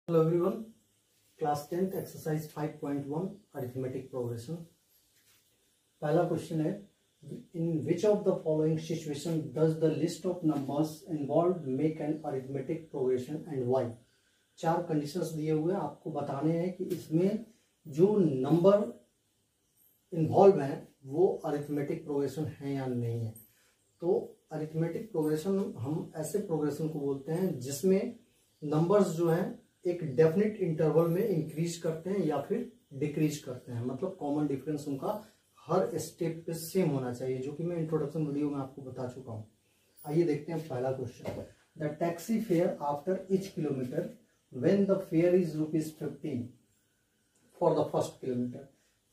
Hello everyone, class 10th exercise 5.1 arithmetic progression. पहला question है, in which of the following situation does the list of numbers involve make an arithmetic progression and why. चार conditions दिए हुए हैं, आपको बताने हैं कि इसमें जो नंबर इन्वॉल्व हैं वो अरिथमेटिक प्रोग्रेशन है या नहीं है। तो अरिथमेटिक प्रोग्रेशन हम ऐसे प्रोग्रेशन को बोलते हैं जिसमें नंबर्स जो हैं एक डेफिनेट इंटरवल में इंक्रीज करते हैं या फिर डिक्रीज करते हैं, मतलब कॉमन डिफरेंस उनका हर स्टेप पे सेम होना चाहिए, जो कि मैं इंट्रोडक्शन वीडियो में आपको बता चुका हूं। आइए देखते हैं पहला question. The taxi fare after each kilometre when the fair is ₹15 for the first kilometre.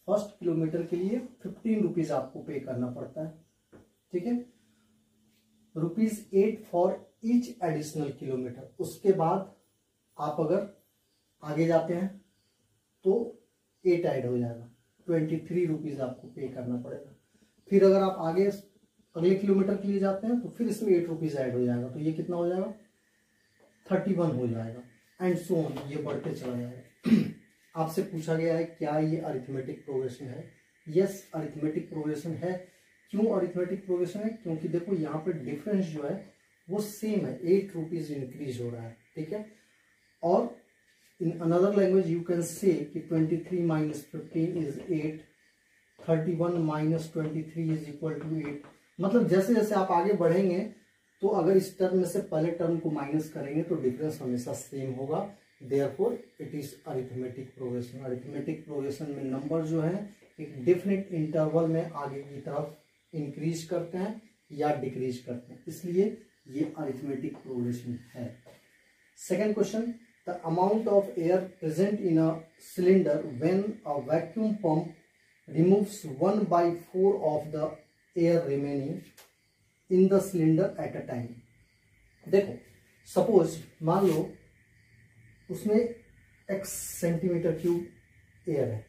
First kilometre के लिए 15 रुपीज आपको पे करना पड़ता है, ठीक है। ₹8 फॉर ईच एडिशनल किलोमीटर। उसके बाद आप अगर आगे जाते हैं तो 8 ऐड हो जाएगा, 23 रुपीज आपको पे करना पड़ेगा। फिर अगर आप आगे अगले किलोमीटर के लिए जाते हैं तो फिर इसमें 8 रुपीज ऐड हो जाएगा, तो ये कितना हो जाएगा, 31 हो जाएगा, एंड सो ऑन, ये बढ़ते चला जाएगा। आपसे पूछा गया है क्या ये अरिथमेटिक प्रोग्रेशन है। यस, अरिथमेटिक प्रोग्रेशन है। क्यों अरिथमेटिक प्रोग्रेशन है? क्योंकि देखो यहाँ पे डिफरेंस जो है वो सेम है, 8 रुपीज इंक्रीज हो रहा है, ठीक है। और in another language you can say कि 23 minus 15 is 8, 31 minus 23 is equal to 8। मतलब जैसे जैसे आप आगे बढ़ेंगे तो अगर इस टर्म में से पहले टर्म को माइनस करेंगे तो डिफरेंस हमेशा सेम होगा। Therefore it is arithmetic progression. Arithmetic progression में नंबर जो है एक डेफिनेट इंटरवल में आगे की तरफ इंक्रीज करते हैं या डिक्रीज करते हैं, इसलिए ये अरिथमेटिक प्रोग्रेशन है। Second question, the amount of air present in a cylinder when a vacuum pump removes 1/4 of the air remaining in the cylinder at a time। देखो सपोज मान लो उसमें x सेंटीमीटर क्यूब एयर है,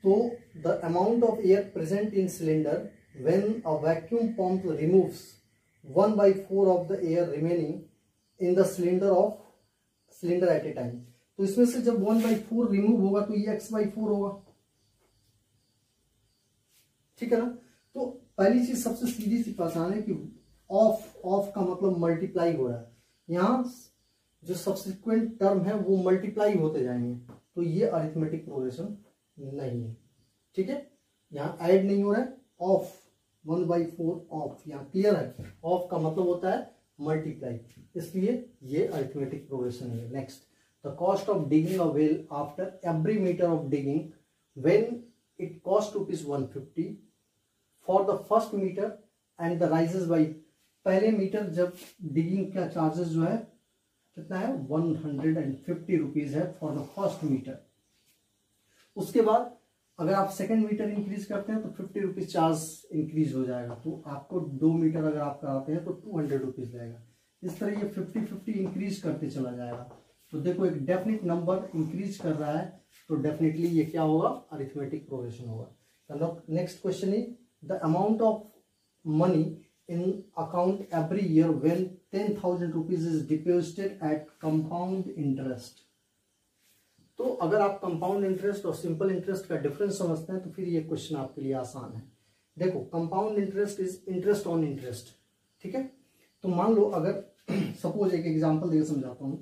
तो the amount of air present in cylinder when a vacuum pump removes 1/4 of the air remaining in the cylinder at a time. तो इसमें से जब 1/4 remove होगा तो ये x/4 होगा, ठीक है ना। तो पहली चीज सबसे सीधी सी पहचान है कि ऑफ का मतलब मल्टीप्लाई हो रहा है, यहां जो सब्सिक्वेंट टर्म है वो मल्टीप्लाई होते जाएंगे, तो ये अरिथमेटिक प्रोग्रेशन नहीं है, ठीक है। यहां ऐड नहीं हो रहा है, ऑफ 1/4 ऑफ, यहां क्लियर है। ऑफ का मतलब होता है मल्टीप्लाई, इसलिए ये अरिथमेटिक प्रोग्रेशन है। Next, the cost of digging a well after every metre of digging when it cost ₹150 for the first metre and the rises by. पहले मीटर जब डिगिंग का चार्जेस जो है कितना है, 150 रुपीज है फॉर द फर्स्ट मीटर। उसके बाद अगर आप सेकेंड मीटर इंक्रीज करते हैं तो 50 रुपीज चार्ज इंक्रीज हो जाएगा, तो आपको 2 मीटर अगर आप कराते हैं तो 200 रुपीज लगेगा। इस तरह ये 50-50 इंक्रीज करते चला जाएगा। तो देखो एक डेफिनेट नंबर इंक्रीज कर रहा है तो डेफिनेटली ये क्या होगा, अरिथमेटिक प्रोग्रेशन होगा। Next question is the amount of money in account every year when 10,000 rupees is deposited at compound interest. तो अगर आप कंपाउंड इंटरेस्ट और सिंपल इंटरेस्ट का डिफरेंस समझते हैं तो फिर ये क्वेश्चन आपके लिए आसान है। देखो compound interest is interest on interest, ठीक है। तो मान लो अगर सपोज एक एग्जांपल देकर समझाता हूं,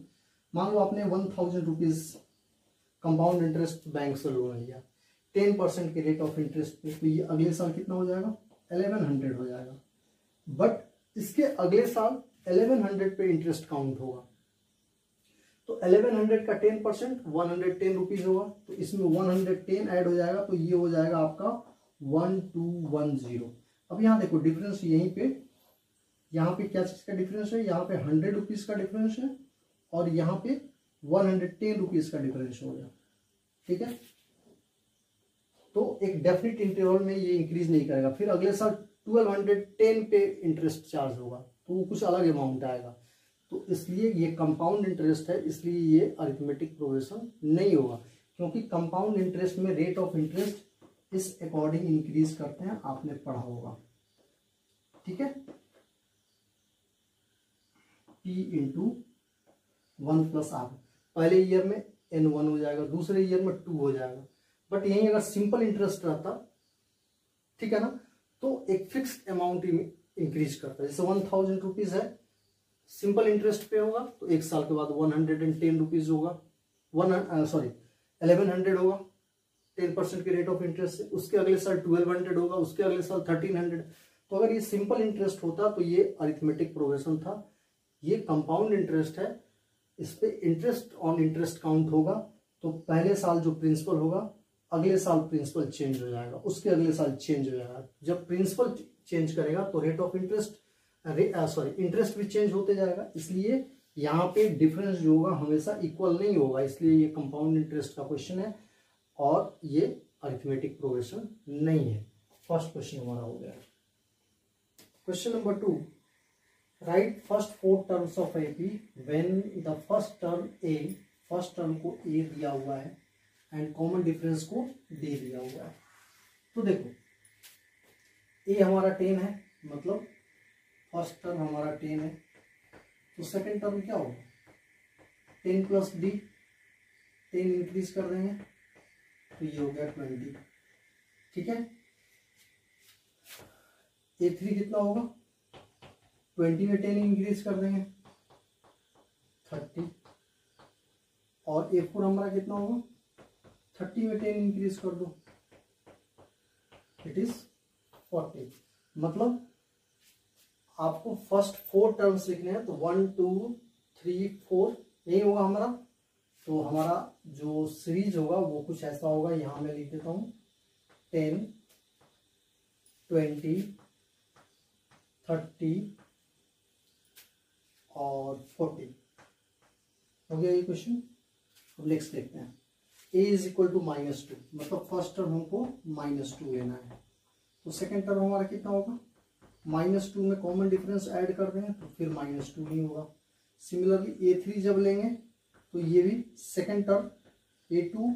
मान लो आपने 1000 रुपीज कंपाउंड इंटरेस्ट बैंक से लोन लिया 10% के रेट ऑफ इंटरेस्ट पे, तो ये अगले साल कितना हो जाएगा, 1100 हो जाएगा। बट इसके अगले साल 1100 पे इंटरेस्ट काउंट होगा, तो 1100 का 10% 110 रुपीज होगा, तो इसमें 110 ऐड हो जाएगा, तो ये हो जाएगा आपका 1210। अब यहाँ देखो डिफरेंस यहीं पे, यहाँ पे क्या चीज का डिफरेंस है, यहाँ पे 100 रुपीज का डिफरेंस है और यहाँ पे 110 रुपीज का डिफरेंस हो गया, ठीक है। तो एक डेफिनेट इंटरवल में ये इंक्रीज नहीं करेगा, फिर अगले साल 1210 पे इंटरेस्ट चार्ज होगा तो वो कुछ अलग अमाउंट आएगा। तो इसलिए ये कंपाउंड इंटरेस्ट है, इसलिए ये अरिथमेटिक प्रोग्रेशन नहीं होगा, क्योंकि कंपाउंड इंटरेस्ट में रेट ऑफ इंटरेस्ट इस अकॉर्डिंग इंक्रीज करते हैं, आपने पढ़ा होगा, ठीक है। P × 1 + R। पहले ईयर में N1 हो जाएगा, दूसरे ईयर में 2 हो जाएगा। बट यहीं अगर सिंपल इंटरेस्ट रहता, ठीक है ना, तो एक फिक्स्ड अमाउंट इंक्रीज करता है। जैसे 1000 रुपीज है, सिंपल इंटरेस्ट पे होगा तो एक साल के बाद 110 रुपीज होगा, 1100 होगा 10% के रेट ऑफ इंटरेस्ट से। उसके अगले साल 1200 होगा, उसके अगले साल 1300। तो अगर ये सिंपल इंटरेस्ट होता तो ये अरिथमेटिक प्रोग्रेशन था। ये कंपाउंड इंटरेस्ट है, इस पे इंटरेस्ट ऑन इंटरेस्ट काउंट होगा। तो पहले साल जो प्रिंसिपल होगा, अगले साल प्रिंसिपल चेंज हो जाएगा, उसके अगले साल चेंज हो जाएगा। जब प्रिंसिपल चेंज करेगा तो रेट ऑफ इंटरेस्ट इंटरेस्ट भी चेंज होते जाएगा। इसलिए यहाँ पे डिफरेंस जो होगा हमेशा इक्वल नहीं होगा, इसलिए ये कंपाउंड इंटरेस्ट का क्वेश्चन है और ये अरिथमेटिक प्रोग्रेशन नहीं है। फर्स्ट क्वेश्चन हमारा हो गया। Question number 2, right first 4 terms of AP when the first term को ए दिया हुआ है एंड कॉमन डिफरेंस को दे दिया हुआ है। तो देखो ए हमारा 10 है, मतलब फर्स्ट टर्म हमारा 10 है, तो सेकंड टर्म क्या होगा 10 प्लस डी, 10 इंक्रीज कर देंगे तो ये हो गया 20, ठीक है। A3 कितना होगा 20 में 10 इंक्रीज कर देंगे 30, और A4 हमारा कितना होगा 30 में 10 इंक्रीज कर दो, इट इज 40। मतलब आपको फर्स्ट 4 टर्म्स लिखने हैं, तो 1 2 3 4 यही होगा हमारा। तो हमारा जो सीरीज होगा वो कुछ ऐसा होगा, यहां मैं लिख देता हूं 10 20 30 और 40 हो गया ये क्वेश्चन। अब नेक्स्ट देखते हैं। a इज इक्वल टू -2, मतलब फर्स्ट टर्म हमको -2 लेना है, तो सेकेंड टर्म हमारा कितना होगा -2 में कॉमन डिफरेंस ऐड कर देंगे तो फिर -2 नहीं होगा। सिमिलरली A3 जब लेंगे तो ये भी second term A2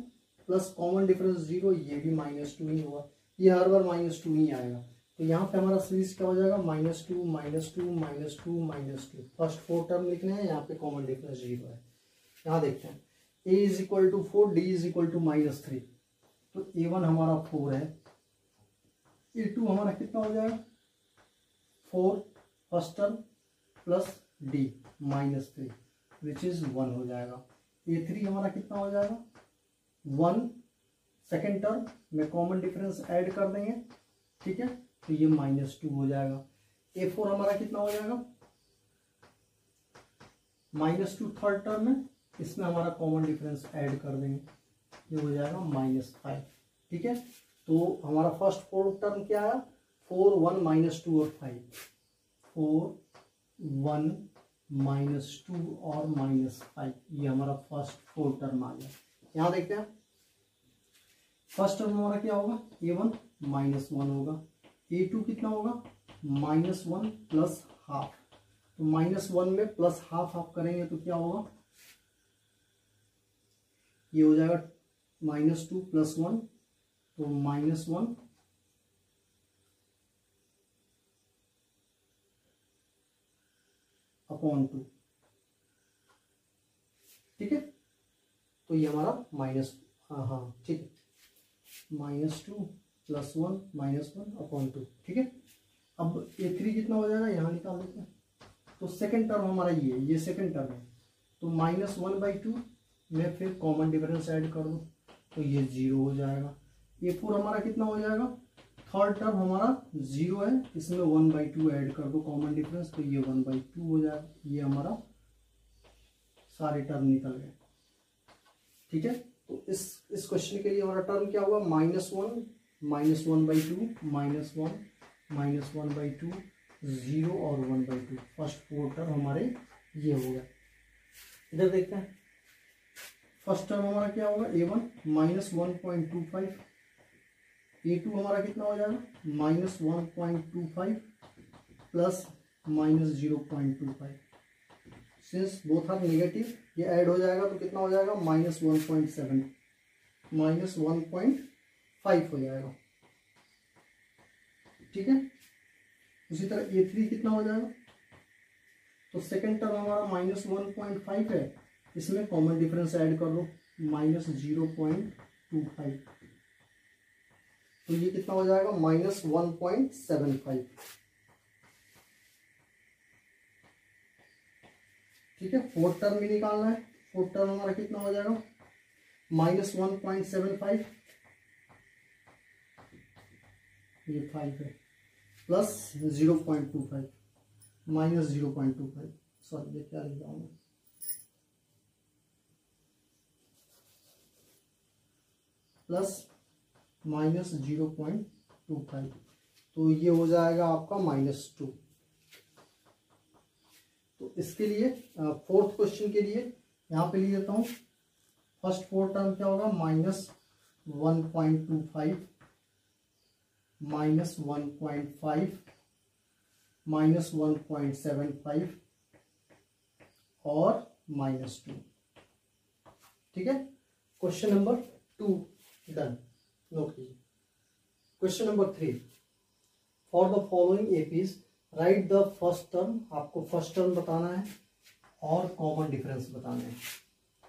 plus common difference 0, ये भी -2 ही होगा, ये हर बार -2 ही आएगा। तो यहाँ पे हमारा सीरीज क्या हो जाएगा -2 -2 -2 -2। फर्स्ट 4 टर्म लिखने हैं, यहाँ पे कॉमन डिफरेंस 0 है। यहाँ देखते हैं a is equal to 4, d is equal to -3, तो a1 हमारा 4 है, a2 हमारा कितना हो जाएगा 4 first term plus d -3 which is 1 हो जाएगा। a3 हमारा कितना हो जाएगा 1 सेकेंड टर्म में कॉमन डिफरेंस ऐड कर देंगे, ठीक है, तो ये -2 हो जाएगा। a4 हमारा कितना हो जाएगा -2 थर्ड टर्म में, इसमें हमारा कॉमन डिफरेंस ऐड कर देंगे, ये हो जाएगा -5, ठीक है। तो हमारा फर्स्ट 4 टर्म क्या है 4 1 -2 और 5, 4 1 -2 और -5, ये हमारा फर्स्ट 4 टर्म आ गया। यहाँ देखते हैं फर्स्ट टर्म हमारा क्या होगा a1 -1 होगा, a2 कितना होगा -1 प्लस हाफ, तो -1 में प्लस हाफ करेंगे तो क्या होगा, ये हो जाएगा -2 प्लस 1, तो -1 अपॉन 2, ठीक है। तो ये हमारा ठीक है, -2 प्लस 1 -1 अपॉन 2, ठीक है। अब a3 कितना हो जाएगा यहाँ निकाल लेते हैं, तो सेकंड टर्म हमारा ये सेकंड टर्म है, तो -1/2 में फिर कॉमन डिफरेंस ऐड कर दो तो ये 0 हो जाएगा। a4 हमारा कितना हो जाएगा थर्ड टर्म हमारा 0 है, इसमें 1/2 ऐड कर दो कॉमन डिफरेंस, तो ये 1/2 हो जाएगा। ये हमारा सारे टर्म निकल गए, ठीक है। तो इस क्वेश्चन के लिए हमारा टर्म क्या हुआ -1 -1/2 -1 -1/2 0 और 1/2, फर्स्ट 4 टर्म हमारे ये हो गया। इधर देखते हैं फर्स्ट टर्म हमारा क्या होगा a1 -1.25, a2 हमारा कितना हो जाएगा -1.25 plus -0.25, since both are negative ये ऐड हो जाएगा तो कितना हो जाएगा -1.7 -1.5 हो जाएगा, ठीक है। उसी तरह a3 कितना हो जाएगा, तो सेकंड टर्म हमारा -1.5 है, इसमें कॉमन डिफरेंस ऐड कर लो -0.25, तो ये कितना हो जाएगा -1.75। ठीक है, फोर्थ टर्म भी निकालना है। फोर्थ टर्म हमारा कितना हो जाएगा -1.75, ये 5 है, प्लस 0.25 -0.25, सॉरी ये क्या लिख रहा हूँ, प्लस -0.25, तो ये हो जाएगा आपका -2। तो इसके लिए फोर्थ क्वेश्चन के लिए यहाँ पे लिख देता हूँ। फर्स्ट फोर्थ टर्म क्या होगा -1.25 -1.5 -1.75 और -2। ठीक है, क्वेश्चन नंबर 2 डन। नोट कीजिए। Question number 3, for the following APs right the first term, आपको फर्स्ट टर्म बताना है और कॉमन डिफरेंस बताना है।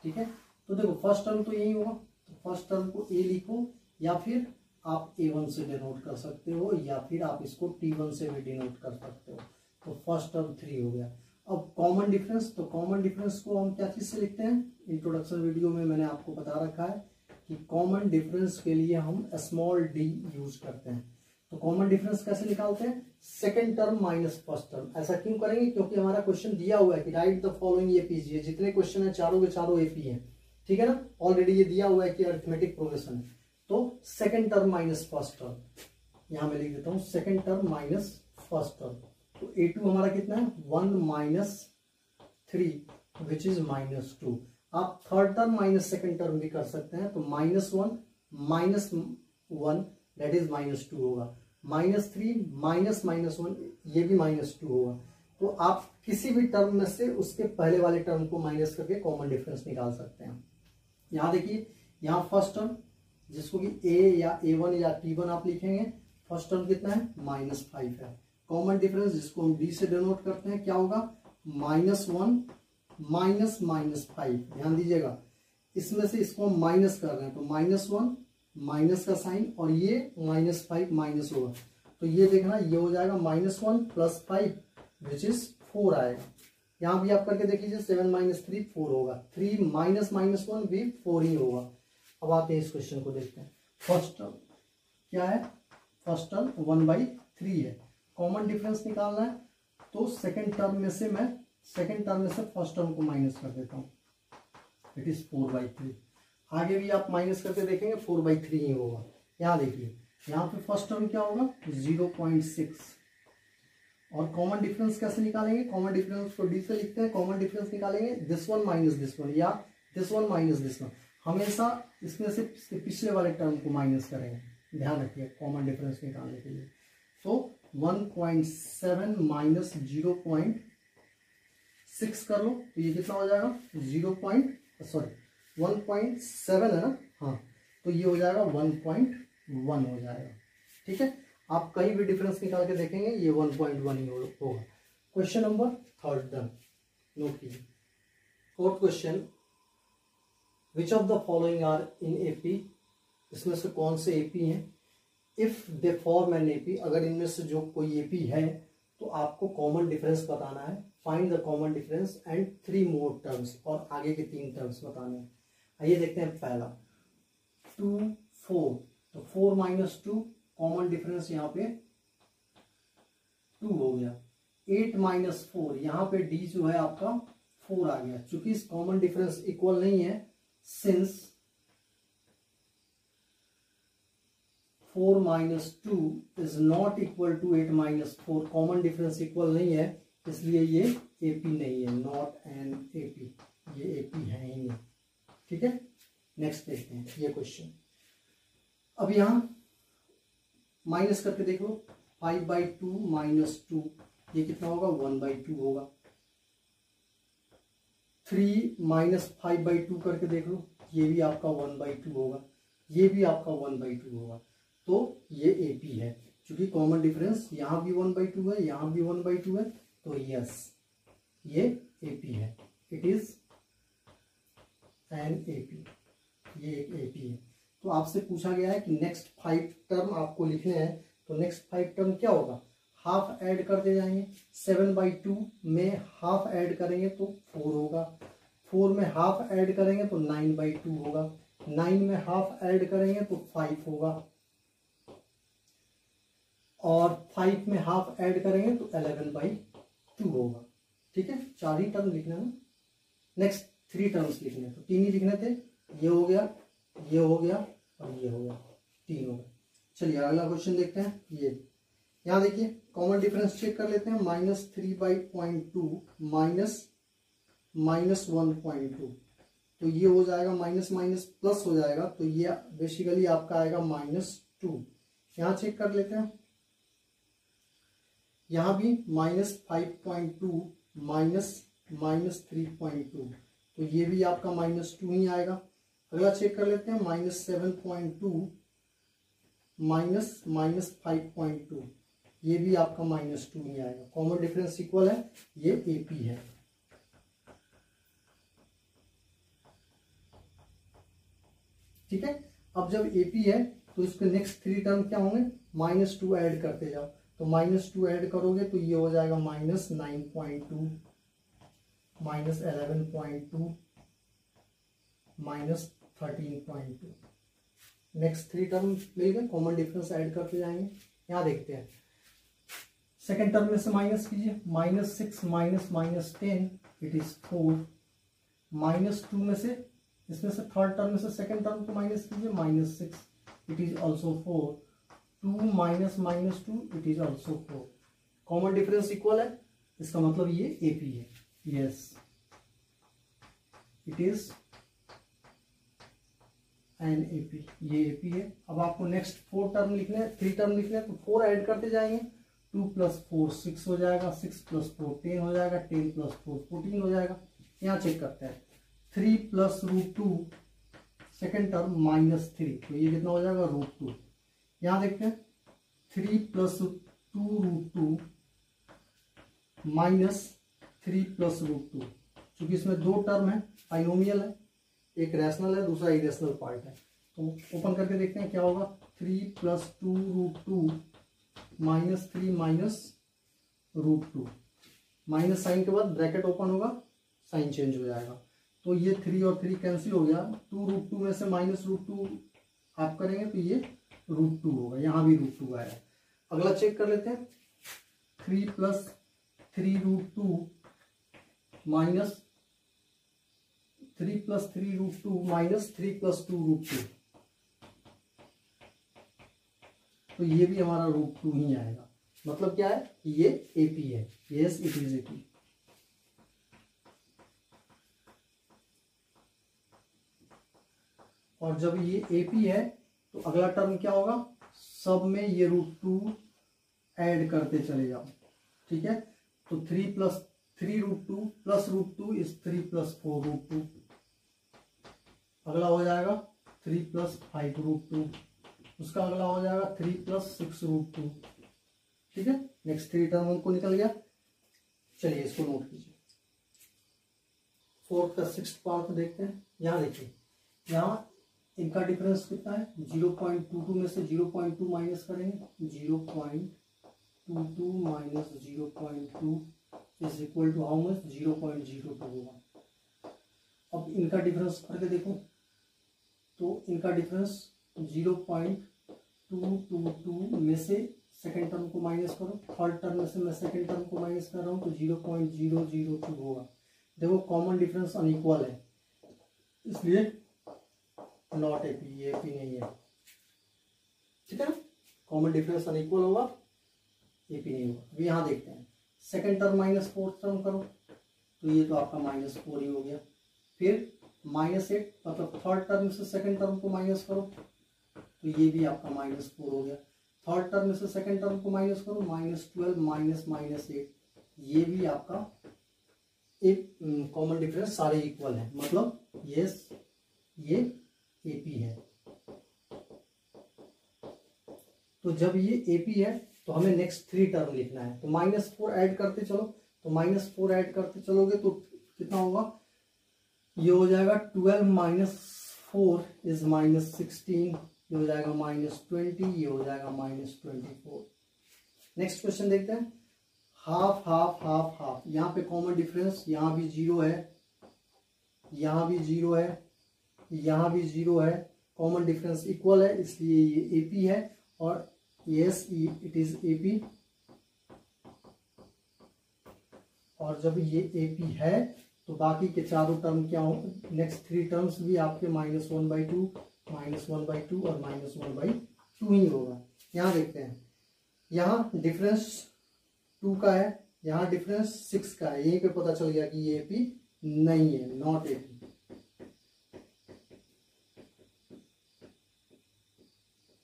ठीक है, तो देखो फर्स्ट टर्म तो यही होगा, तो फर्स्ट टर्म को ए लिखो, या फिर आप A1 से डिनोट कर सकते हो, या फिर आप इसको T1 से भी डिनोट कर सकते हो। तो फर्स्ट टर्म 3 हो गया। अब कॉमन डिफरेंस, तो कॉमन डिफरेंस को हम क्या चीज से लिखते हैं, इंट्रोडक्शन वीडियो में मैंने आपको बता रखा है कि कॉमन डिफरेंस के लिए हम स्मॉल d यूज करते हैं। तो कॉमन डिफरेंस कैसे निकालते हैं, second term minus first term. ऐसा क्यों करेंगे, क्योंकि हमारा क्वेश्चन दिया हुआ है कि राइट द फॉलोइंग एपीज, ये जितने क्वेश्चन है चारों के चारों एपी हैं। ठीक है ना, ऑलरेडी ये दिया हुआ है कि अरिथमेटिक प्रोग्रेशन है। तो second term minus first term, यहां मैं लिख देता हूं second term minus first term. तो A2 हमारा कितना है 1 - 3 विच इज -2। आप third term minus second term भी कर सकते हैं। तो -1 -1 दैट इज -2 होगा, -3 -1 ये भी -2 होगा। तो आप किसी भी टर्म में से उसके पहले वाले टर्म को माइनस करके कॉमन डिफरेंस निकाल सकते हैं। यहां देखिए, यहां फर्स्ट टर्म जिसको कि A या A1 या T1 आप लिखेंगे, फर्स्ट टर्म कितना है -5 है। कॉमन डिफरेंस जिसको हम D से डिनोट करते हैं क्या होगा -1 -5। ध्यान दीजिएगा, इसमें से इसको हम माइनस कर रहे हैं, तो -1 माइनस का साइन और ये -5 माइनस होगा। तो ये देखना, ये हो जाएगा -1 + 5 विच इज 4 आएगा। यहां भी आप करके देख लीजिए, 7 - 3 4 होगा, 3 -1 भी 4 ही होगा। अब आते हैं इस क्वेश्चन को देखते हैं। फर्स्ट टर्म क्या है, फर्स्ट टर्म 1/3 है। कॉमन डिफरेंस निकालना है, तो सेकंड टर्म में से फर्स्ट टर्म को माइनस कर देता हूं, इट इज 4/3। आगे भी आप माइनस करके देखेंगे 4/3 ही होगा। यहां देखिए, यहाँ पे फर्स्ट टर्म क्या होगा 0.6। और कॉमन डिफरेंस कैसे निकालेंगे, कॉमन डिफरेंस को डी से लिखते हैं। कॉमन डिफरेंस निकालेंगे this one minus this one, या this one minus this one. हमेशा इसमें से पिछले वाले टर्म को माइनस करेंगे, ध्यान रखिए कॉमन डिफरेंस निकालने के लिए। तो 1.7 माइनस 0.6 कर लो, तो ये कितना हो जाएगा 1.7 है ना, हाँ, तो ये हो जाएगा 1.1 हो जाएगा। ठीक है, आप कहीं भी डिफरेंस निकाल के देखेंगे ये 1.1 ही होगा। Question number 3 done. नोट कीजिए। Fourth question, which of the following are in AP, इसमें से कौन से एपी हैं। If they form an AP, अगर इनमें से जो कोई एपी है तो आपको कॉमन डिफरेंस बताना है। Find the common difference and 3 more terms, और आगे के 3 टर्म्स बताने हैं। आइए देखते हैं पहला 2 4, तो 4 - 2 कॉमन डिफरेंस यहाँ पे 2 हो गया। 8 - 4, यहाँ पे डी जो है आपका 4 आ गया। चूंकि इस कॉमन डिफरेंस इक्वल नहीं है, since 4 - 2 is not equal to 8 - 4, common difference equal नहीं है, इसलिए ये एपी नहीं है, नॉट एन एपी, ये एपी है ही नहीं। ठीक है, नेक्स्ट देखते हैं ये क्वेश्चन। अब यहां माइनस करके देख लो, 5/2 - 2, ये कितना होगा 1/2 होगा। 3 - 5/2 करके देख लो, ये भी आपका 1/2 होगा, ये भी आपका 1/2 होगा। तो ये एपी है, क्योंकि कॉमन डिफरेंस यहां भी 1/2 है, यहां भी 1/2 है, तो यस ये एपी है, it is an A P, ये एक ए पी है। तो आपसे पूछा गया है कि नेक्स्ट 5 टर्म आपको लिखने हैं, तो नेक्स्ट 5 टर्म क्या होगा, हाफ ऐड करते जाएंगे। 7/2 में हाफ ऐड करेंगे तो 4 होगा, 4 में हाफ ऐड करेंगे तो 9/2 होगा, 9 में हाफ ऐड करेंगे तो 5 होगा, और 5 में हाफ ऐड करेंगे तो 11/2 होगा। ठीक है, 4 ही टर्म लिखना है। नेक्स्ट 3 टर्म्स लिखने हैं, तो 3 ही लिखने थे, ये हो गया, ये हो गया और ये हो गया, 3 हो गया। चलिए अगला क्वेश्चन देखते हैं। ये यहाँ देखिए कॉमन डिफरेंस चेक कर लेते हैं। -3/0.2 -1.2, तो ये हो जाएगा माइनस माइनस प्लस हो जाएगा, तो ये बेसिकली आपका आएगा -2। यहाँ चेक कर लेते हैं, यहाँ भी -5.2 -3.2, तो ये भी आपका -2 ही आएगा। अगला चेक कर लेते हैं, -7.2 -5.2, ये भी आपका -2 ही आएगा। कॉमन डिफरेंस इक्वल है, ये AP है। ठीक है, अब जब AP है तो इसके नेक्स्ट 3 टर्म क्या होंगे, -2 ऐड करते जाओ, तो -2 ऐड करोगे तो ये हो जाएगा -9.2 -11.2 -13.2। नेक्स्ट 3 टर्म मिल गए, कॉमन डिफरेंस ऐड करते जाएंगे। यहाँ देखते हैं, सेकेंड टर्म में से माइनस कीजिए, -6 -10 इट इज 4, -2 में से, इसमें से थर्ड टर्म में से सेकेंड टर्म को माइनस कीजिए, -6 it is also 4, 2 -2 it is also 4। Common difference equal है, इसका मतलब ये AP है। Yes, it is N AP, ये AP है। अब आपको नेक्स्ट 4 टर्म लिखने हैं, 3 टर्म लिखने हैं, तो 4 ऐड करते जाएंगे, 2 + 4 6 हो जाएगा, 6 + 4 10 हो जाएगा, 10 + 4 14 हो जाएगा। यहाँ चेक करते हैं, 3 + √2 सेकेंड टर्म -3, तो ये कितना हो जाएगा, √2। यहाँ देखते हैं, 3 + 2√2 -3 + √2, क्योंकि इसमें 2 टर्म है, बाइनोमियल है, एक रैशनल है, दूसरा इरेशनल पार्ट है। तो ओपन करके देखते हैं क्या होगा, 3 + 2√2 -3 - √2, माइनस साइन के बाद ब्रैकेट ओपन होगा, साइन चेंज हो जाएगा, तो ये 3 और 3 कैंसिल हो गया, 2√2 में से -√2 आप करेंगे तो ये √2 होगा, यहाँ भी √2 आया। अगला चेक कर लेते हैं, 3 + 3√2 -3 + 3√2 -3 + 2√2, तो ये भी हमारा √2 ही आएगा। मतलब क्या है, ये AP है। Yes, it is AP। और जब ये AP है तो अगला टर्म क्या होगा, सब में ये √2 ऐड करते चले जाओ। ठीक है, तो 3 + 3√2 + √2 इज 3 + 4√2। अगला हो जाएगा 3 + 5√2, उसका अगला हो जाएगा 3 + 6√2। ठीक है, नेक्स्ट 3 टर्म हमको निकल गया। चलिए इसको नोट कीजिए। 4th का 6th पार्ट देखते हैं। यहाँ देखिए, यहाँ इनका डिफरेंस कितना है, 0.22 में से 0.2 माइनस करेंगे, 0.22 - 0.2 is equal to how much, 0.02 होगा। अब इनका डिफरेंस करके देखो, तो इनका डिफरेंस 0.222 में से सेकेंड टर्म को माइनस करो, थर्ड टर्म में से मैं सेकेंड टर्म को माइनस कर रहा हूँ, तो 0.002 होगा। देखो कॉमन डिफरेंस अनइक्वल है, इसलिए नॉट AP, ये AP नहीं है। ठीक है ना, कॉमन डिफरेंस अनइक्वल होगा, AP नहीं होगा। अभी यहाँ देखते हैं, सेकेंड टर्म -4 टर्म करो, तो ये तो आपका -4 ही हो गया। फिर -8, मतलब थर्ड टर्म से सेकेंड टर्म को माइनस करो, तो ये भी आपका -4 हो गया। थर्ड टर्म में से सेकेंड टर्म को माइनस करो, -12 -8, ये भी आपका एक कॉमन डिफरेंस, सारे इक्वल है, मतलब यस ये AP है। तो जब ये AP है तो हमें नेक्स्ट 3 टर्म लिखना है, तो -4 ऐड करते चलो, तो -4 ऐड करते चलोगे तो कितना होगा, ये हो जाएगा 12 माइनस 4 इज माइनस 16, ये हो जाएगा माइनस 20, ये हो जाएगा माइनस 24। नेक्स्ट क्वेश्चन देखते हैं। हाफ हाफ हाफ हाफ, यहाँ पे कॉमन डिफरेंस, यहाँ भी जीरो है, यहाँ भी जीरो है, यहाँ भी जीरो है, कॉमन डिफरेंस इक्वल है, इसलिए ये एपी है। और यस इट इज एपी। और जब ये एपी है तो बाकी के चारों टर्म क्या हो, नेक्स्ट थ्री टर्म्स भी आपके -1/2, -1/2 और -1/2 ही होगा। यहाँ देखते हैं, यहाँ डिफरेंस 2 का है, यहाँ डिफरेंस 6 का है। यहीं पे पता चल गया कि ये एपी नहीं है, नॉट एपी।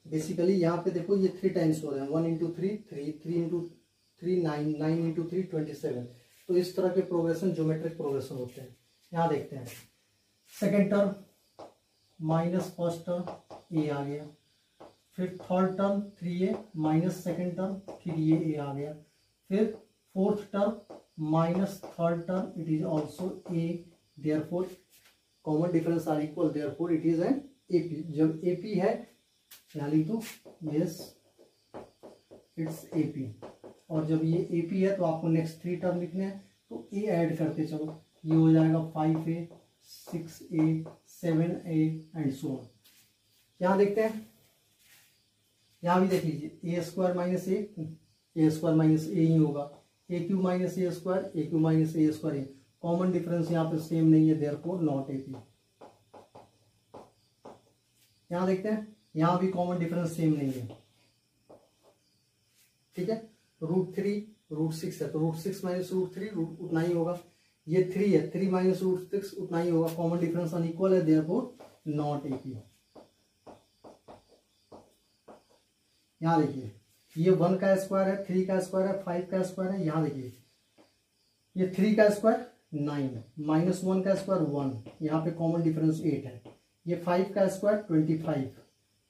बेसिकली यहाँ पे देखो ये 3 टाइम्स हो रहे हैं, 1 इंटू 3 3, 3 इंटू 3 9, 9 इंटू 3 27। तो इस तरह के प्रोग्रेशन ज्योमेट्रिक प्रोग्रेशन होते हैं। यहाँ देखते हैं, second term minus first term a आ गया, फिर third term 3a minus second term 3a आ गया, फिर fourth term minus third term it is also a, therefore common difference are equal, therefore it is an AP. जब AP है यहाँ लिख दो यस इट्स एपी। और जब ये एपी है तो आपको नेक्स्ट 3 टर्म लिखने हैं, तो ए ऐड करते चलो, ये हो जाएगा 5a 6a 7a and so on. यहाँ देखते हैं, यहाँ भी देख लीजिए ए स्क्वायर माइनस ए स्क्वायर माइनस ए ही होगा, ए क्यू माइनस ए स्क्वायर, ए क्यू माइनस ए स्क्वायर। कॉमन डिफरेंस यहाँ पे सेम नहीं है, देयरफॉर नॉट एपी। यहाँ देखते हैं, यहाँ भी कॉमन डिफरेंस सेम नहीं है, ठीक है। √3 √6 है, तो √6 माइनस √3 उतना ही होगा। ये 3 है, 3 माइनस √6 उतना ही होगा, कॉमन डिफरेंस अनइक्वल है, देयरफॉर नॉट एपी। यहाँ देखिए, ये 1 का स्क्वायर है, 3 का स्क्वायर है, 5 का स्क्वायर है। यहाँ देखिए, ये 3 का स्क्वायर 9, -1 का स्क्वायर 1, यहाँ पे कॉमन डिफरेंस 8 है। ये 5 का स्क्वायर 25,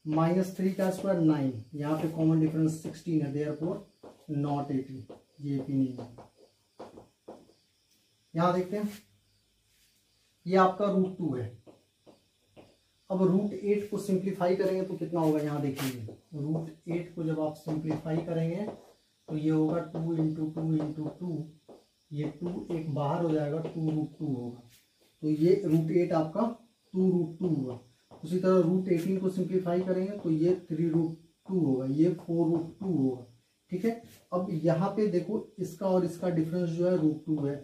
-3 का स्क्वायर 9, यहाँ पे कॉमन डिफरेंस 16 है, देयरफॉर नॉट एपी, ये एपी नहीं है। यहाँ देखते हैं, ये आपका √2 है। अब √8 को सिंप्लीफाई करेंगे तो कितना होगा, यहाँ देखिए, √8 को जब आप सिंप्लीफाई करेंगे तो ये होगा 2 इंटू 2 इंटू 2, ये 2 एक बाहर हो जाएगा, 2√2 होगा। तो ये √8 आपका 2√2 हुआ। उसी तरह √18 को सिंप्लीफाई करेंगे तो ये 3√2 होगा, ये 4√2 होगा, ठीक है। अब यहाँ पे देखो, इसका और इसका डिफरेंस जो है √2 है,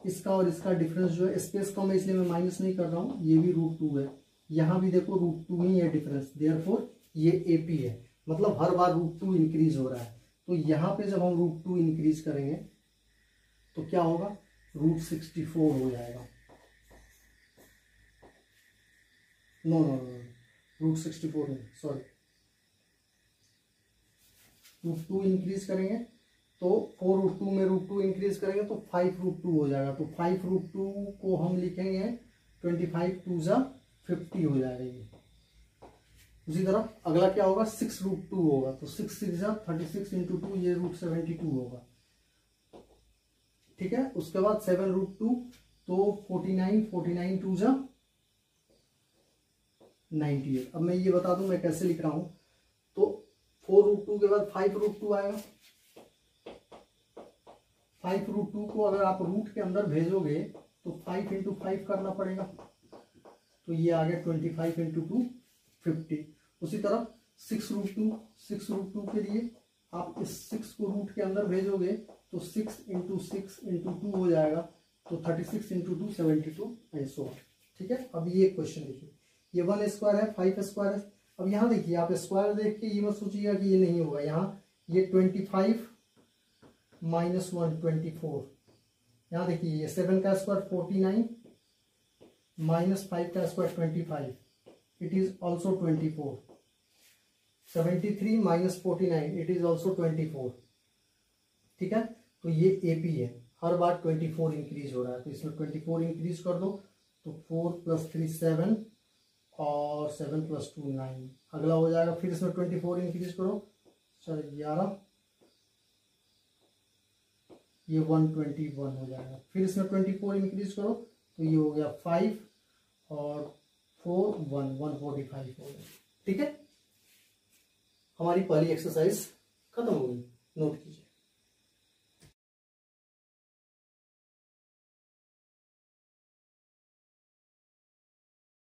इसका और इसका डिफरेंस जो है, स्पेस कम है इसलिए मैं माइनस नहीं कर रहा हूँ, ये भी √2 है। यहाँ भी देखो √2 ही है डिफरेंस, देयरफॉर ये एपी है। मतलब हर बार √2 इंक्रीज हो रहा है। तो यहाँ पे जब हम √2 इंक्रीज करेंगे तो क्या होगा, √64 हो जाएगा। नो नो नो, √64 नहीं, सॉरी, √2 इंक्रीज करेंगे तो 4√2 में √2 इंक्रीज करेंगे तो 5√2 हो जाएगा। तो 5√2 को हम लिखेंगे 25 2 जा 50 हो जाएगा ये। उसी तरह अगला क्या होगा, 6√2 होगा, तो 6 6 जा 36 इंटू 2, ये √72 होगा, ठीक है। उसके बाद 7√2 तो 49 49 2 जा 98। अब मैं ये बता दूं मैं कैसे लिख रहा हूं, तो 4√2 के बाद 5√2 आएगा। 5√2 को अगर आप रूट के अंदर भेजोगे तो 5 इंटू 5 करना पड़ेगा, तो ये आ गया 25 इंटू 2 50। उसी तरह 6√2 के लिए आप इस 6 को रूट के अंदर भेजोगे तो 6 इंटू 6 इंटू 2 हो जाएगा, तो 36 इंटू 2 72 ऐसा, ठीक है। अब ये क्वेश्चन देखिए, ये 1 स्क्वायर है, 5 स्क्वायर है। अब यहाँ देखिए, आप स्क्वायर देख के ये मत सोचिएगा कि ये नहीं होगा। यहाँ ये 25 -1 24, यहाँ देखिए ये 7 का स्क्वायर 49 -5 का square 25, it is also 24। 73 -49 it is also 24, ठीक है। तो ये एपी है, हर बार 24 इंक्रीज हो रहा है, तो इसमें 24 इंक्रीज कर दो, तो 4 + 3 7 और 7 + 2 9। अगला हो जाएगा, फिर इसमें 24 इंक्रीज करो, सर 11, ये 121 हो जाएगा। फिर इसमें 24 इंक्रीज करो तो ये हो गया 5 और 4 145 हो गया। ठीक है, हमारी पहली एक्सरसाइज खत्म हो गई, नोट कीजिए।